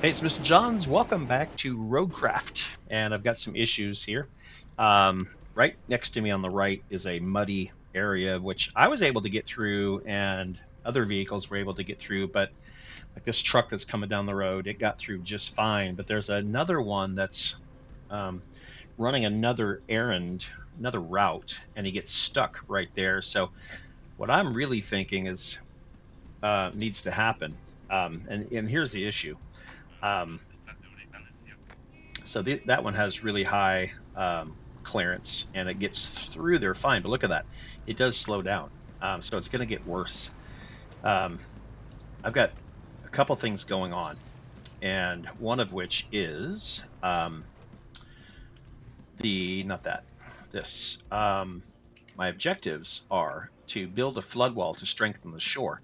Hey, it's Mr. Johns. Welcome back to Roadcraft. And I've got some issues here. Right next to me on the right is a muddy area, which I was able to get through, and other vehicles were able to get through. But like this truck that's coming down the road, it got through just fine. But there's another one that's um, running another errand, another route, and he gets stuck right there. So what I'm really thinking is needs to happen. And here's the issue. Um, that one has really high clearance and it gets through there fine. But look at that. It does slow down. So it's going to get worse. Um, I've got a couple things going on, and one of which is not that, this. My objectives are to build a flood wall to strengthen the shore.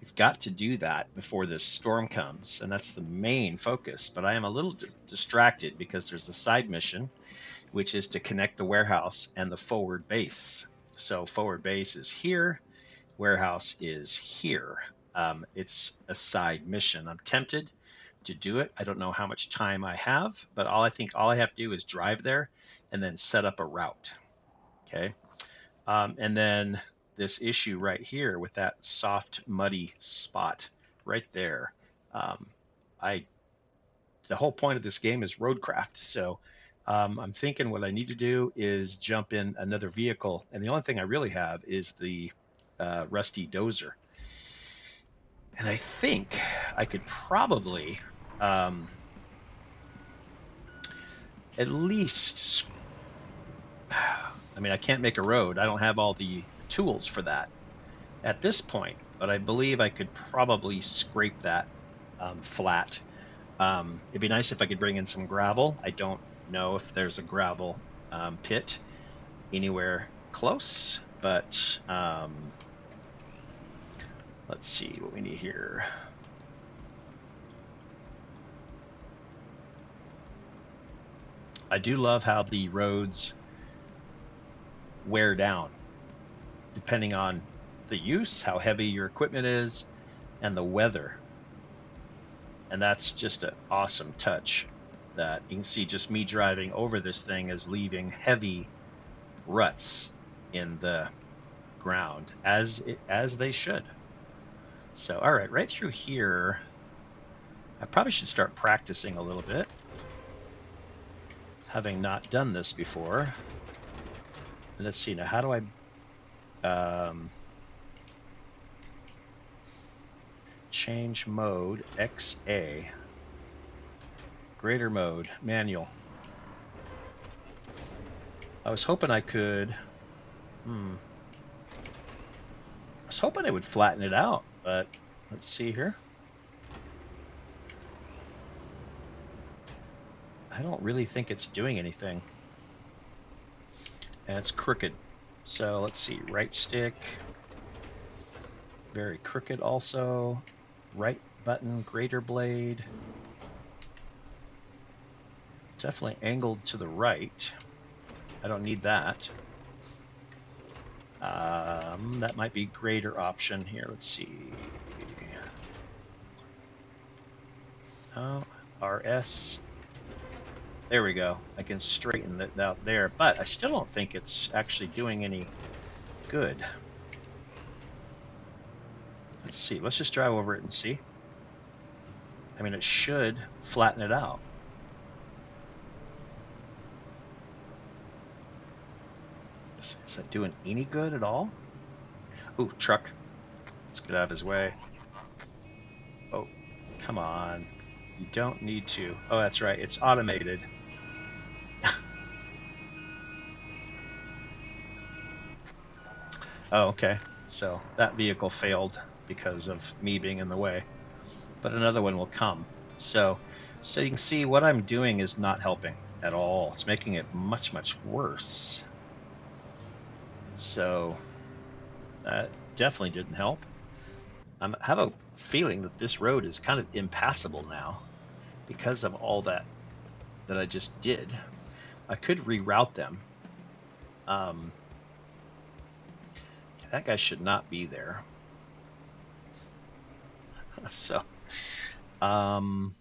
We've got to do that before this storm comes, and that's the main focus. But I am a little distracted because there's a side mission which is to connect the warehouse and the forward base. So forward base is here, warehouse is here. It's a side mission. I'm tempted to do it. I don't know how much time I have, but all I have to do is drive there and then set up a route. Okay. And then this issue right here with that soft, muddy spot right there. Um, I the whole point of this game is roadcraft. So I'm thinking what I need to do is jump in another vehicle, and the only thing I really have is the rusty dozer. And I think I could probably um, at least. I mean, I can't make a road. I don't have all the tools for that at this point, but I believe I could probably scrape that flat. It'd be nice if I could bring in some gravel. I don't know if there's a gravel pit anywhere close, but let's see what we need here. I do love how the roads wear down depending on the use, how heavy your equipment is, and the weather. And that's just an awesome touch that you can see just me driving over this thing is leaving heavy ruts in the ground as they should. So all right through here, I probably should start practicing a little bit, having not done this before. Let's see now, how do I change mode? XA, greater mode, manual. I was hoping I could I was hoping it would flatten it out, but let's see here. I don't really think it's doing anything. And it's crooked. So let's see, right stick, very crooked also. Right button, greater blade. Definitely angled to the right. I don't need that. That might be greater option here. Let's see. Oh, RS. There we go. I can straighten it out there, but I still don't think it's actually doing any good. Let's see. Let's just drive over it and see. I mean, it should flatten it out. Is that doing any good at all? Ooh, truck. Let's get out of his way. Oh, come on. You don't need to. Oh, that's right. It's automated. Oh, okay. So that vehicle failed because of me being in the way. But another one will come. So you can see what I'm doing is not helping at all. It's making it much, much worse. So that definitely didn't help. I have a feeling that this road is kind of impassable now because of all that I just did. I could reroute them. Um, that guy should not be there. So, um,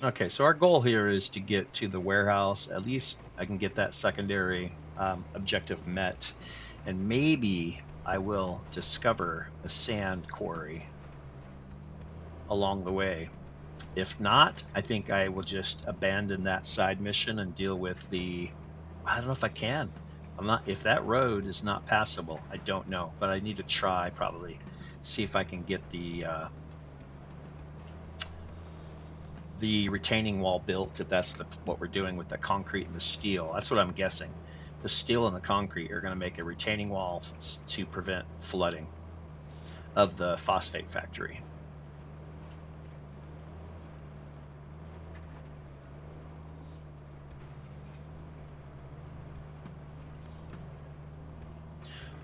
Okay, so our goal here is to get to the warehouse. At least I can get that secondary objective met, and maybe I will discover a sand quarry along the way. If not, I think I will just abandon that side mission and deal with the. I don't know if I can. I'm not. If that road is not passable, I don't know, but I need to try probably see if I can get the retaining wall built, if that's what we're doing with the concrete and the steel. That's what I'm guessing. The steel and the concrete are going to make a retaining wall to prevent flooding of the phosphate factory.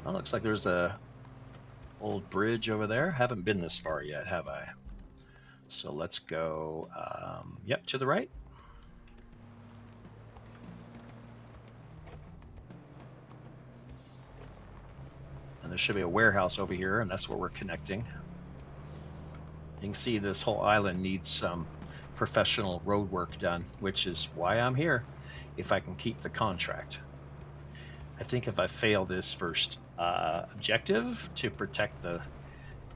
Well, looks like there's a old bridge over there. Haven't been this far yet, have I? So let's go, yep, to the right. And there should be a warehouse over here, and that's where we're connecting. You can see this whole island needs some professional road work done, which is why I'm here, if I can keep the contract. I think if I fail this first objective to protect the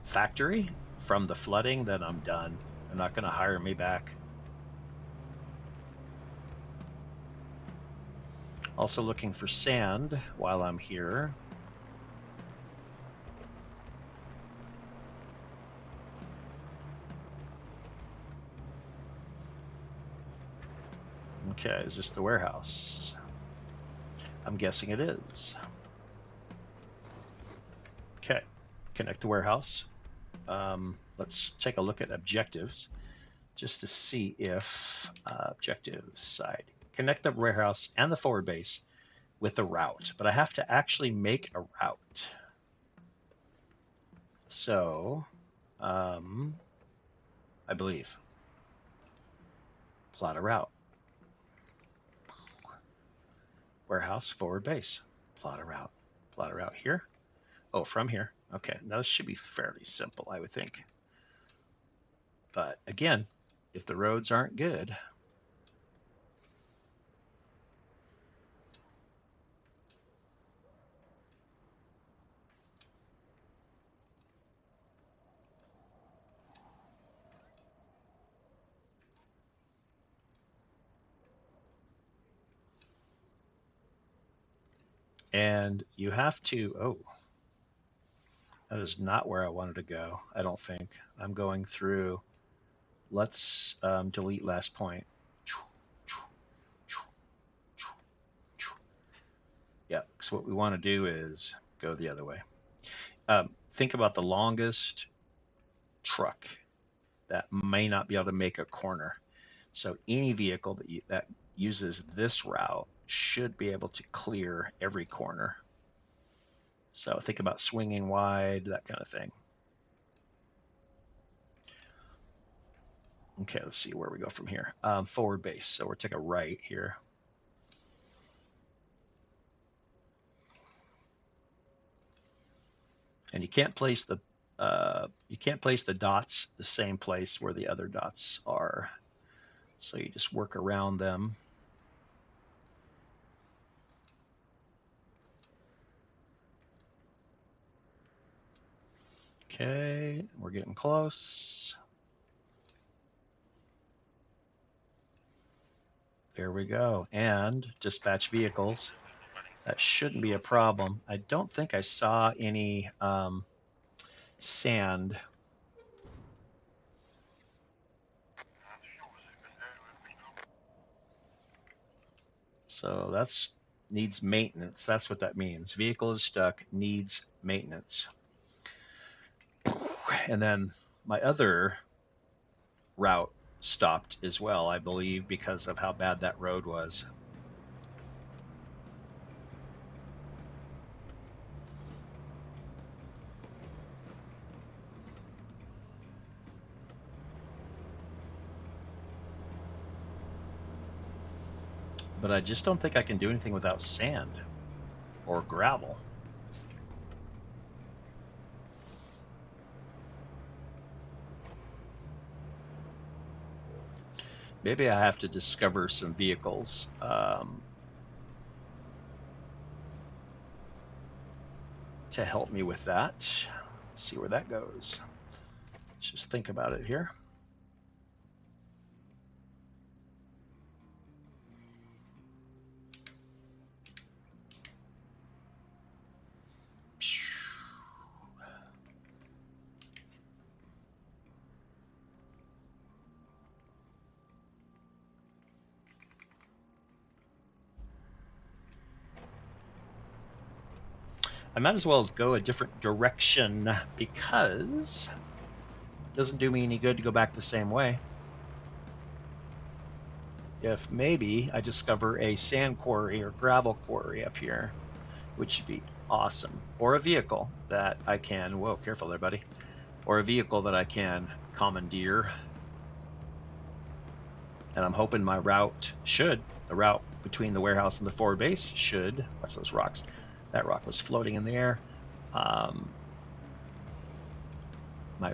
factory from the flooding, then I'm done. They're not going to hire me back. Also looking for sand while I'm here. Okay, is this the warehouse? I'm guessing it is. Okay, connect the warehouse. Let's take a look at objectives just to see if objectives side. Connect the warehouse and the forward base with a route, but I have to actually make a route. So, I believe, plot a route. Warehouse, forward base, plot a route. Plot a route here. Oh, from here. Okay, now this should be fairly simple, I would think. But again, if the roads aren't good, and you have to, oh, that is not where I wanted to go, I don't think. I'm going through, let's delete last point. Yeah, so what we want to do is go the other way. Think about the longest truck that may not be able to make a corner. So any vehicle that uses this route should be able to clear every corner. So think about swinging wide, that kind of thing. Okay, let's see where we go from here. Forward base. So we're taking a right here. And you can't place the dots the same place where the other dots are. So you just work around them. Okay, we're getting close. There we go. And dispatch vehicles. That shouldn't be a problem. I don't think I saw any sand. So that's needs maintenance. That's what that means. Vehicle is stuck, needs maintenance. And then my other route stopped as well, I believe, because of how bad that road was. But I just don't think I can do anything without sand or gravel. Maybe I have to discover some vehicles to help me with that. Let's see where that goes. Let's just think about it here. I might as well go a different direction because it doesn't do me any good to go back the same way. If maybe I discover a sand quarry or gravel quarry up here, which would be awesome, or a vehicle that I can, whoa, careful there, buddy, or a vehicle that I can commandeer. And I'm hoping my route the route between the warehouse and the forward base should, watch those rocks. That rock was floating in the air.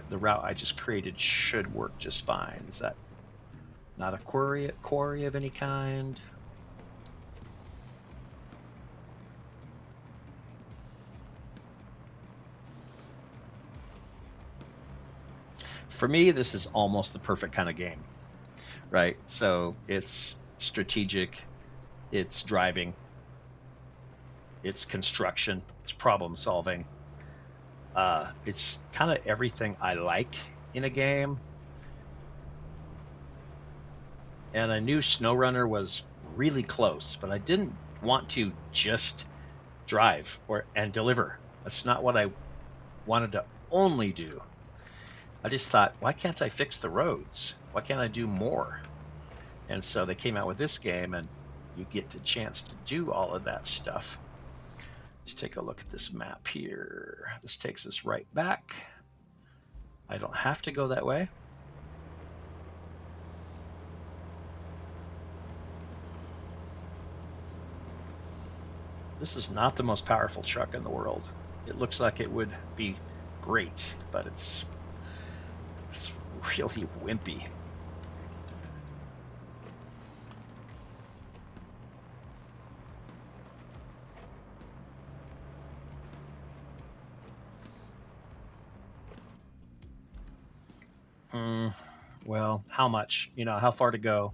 The route I just created should work just fine. Is that not a quarry of any kind? For me, this is almost the perfect kind of game, right? So it's strategic, it's driving, it's construction, it's problem solving. It's kind of everything I like in a game. And I knew SnowRunner was really close, but I didn't want to just drive and deliver. That's not what I wanted to only do. I just thought, why can't I fix the roads? Why can't I do more? And so they came out with this game, and you get the chance to do all of that stuff. Let's take a look at this map here. This takes us right back. I don't have to go that way. This is not the most powerful truck in the world. It looks like it would be great, but it's really wimpy. Well, how much? How far to go?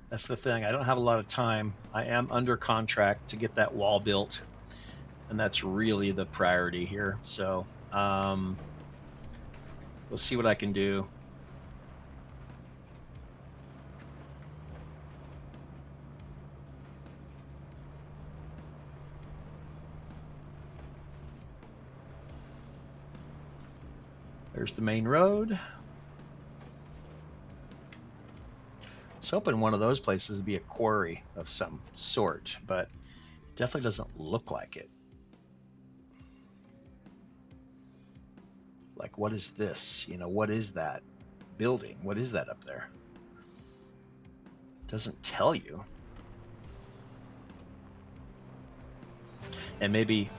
That's the thing. I don't have a lot of time. I am under contract to get that wall built, and that's really the priority here. So we'll see what I can do. There's the main road. I was hoping one of those places would be a quarry of some sort, but it definitely doesn't look like it. Like, what is this? What is that building? What is that up there? It doesn't tell you. And maybe,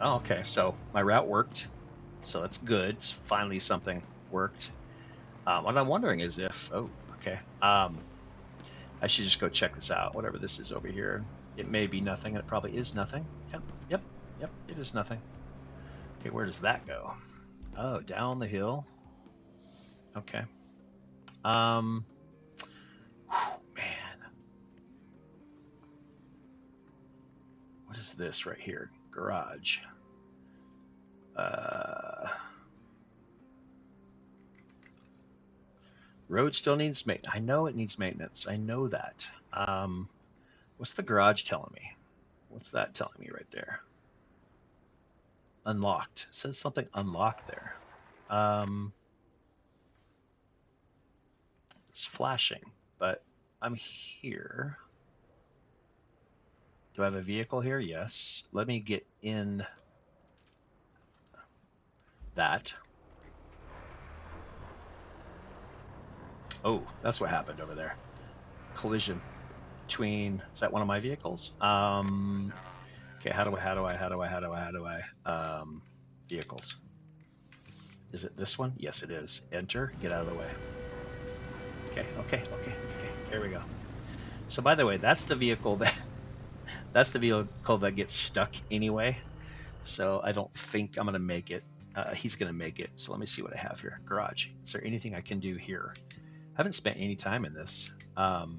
oh, okay, so my route worked. So that's good. Finally, something worked. What I'm wondering is if, oh, okay. I should just go check this out, whatever this is over here. It may be nothing. It probably is nothing. Yep, it is nothing. Okay, where does that go? Oh, down the hill. Okay. Man. What is this right here? Garage. Road still needs maintenance. I know it needs maintenance. I know that. What's the garage telling me? What's that telling me right there? Unlocked. It says something unlocked there. It's flashing, but I'm here. Do I have a vehicle here? Yes. Let me get in that. Oh, that's what happened over there. Collision between, is that one of my vehicles? Okay, how do I, vehicles. Is it this one? Yes, it is. Enter, get out of the way. Okay. There we go. So by the way, that's the vehicle that gets stuck anyway. So I don't think I'm gonna make it. He's gonna make it. So let me see what I have here. Garage. Is there anything I can do here? I haven't spent any time in this. Garage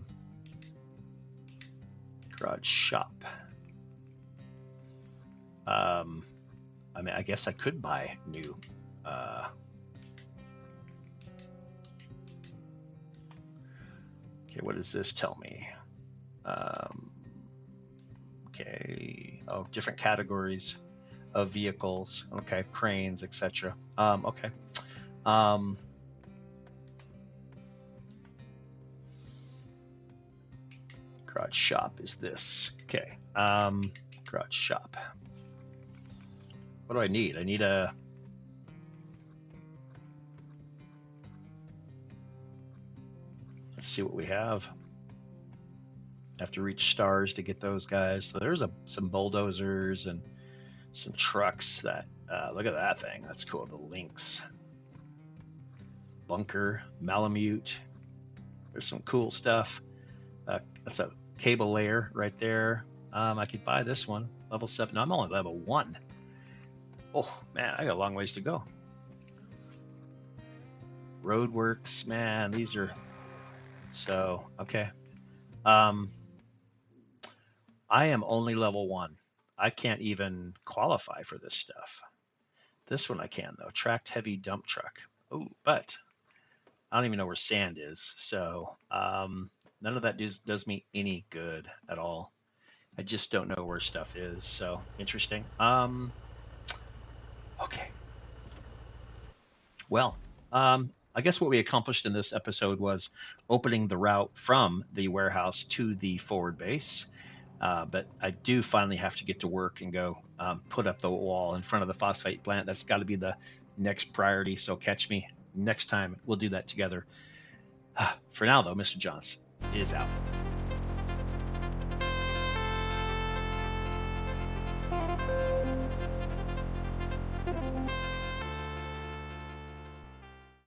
shop. I mean, I guess I could buy new. Okay, what does this tell me? Okay. Oh, different categories of vehicles. Okay, cranes, etc. Okay. Garage shop is this. Okay. Garage shop. What do I need? I need a. Let's see what we have. Have to reach stars to get those guys. So there's some bulldozers and some trucks that. Look at that thing. That's cool. The Lynx. Bunker, Malamute. There's some cool stuff. That's a cable layer right there. I could buy this one. Level 7. No, I'm only level 1. Oh, man, I got a long ways to go. Roadworks, man, these are... So, okay. I am only level 1. I can't even qualify for this stuff. This one I can, though. Tracked heavy dump truck. Oh, but I don't even know where sand is. So none of that does me any good at all. I just don't know where stuff is. So interesting. Okay. Well, I guess what we accomplished in this episode was opening the route from the warehouse to the forward base. But I do finally have to get to work and go put up the wall in front of the phosphate plant. That's got to be the next priority. So catch me next time. We'll do that together. For now, though, Mr. Johns is out.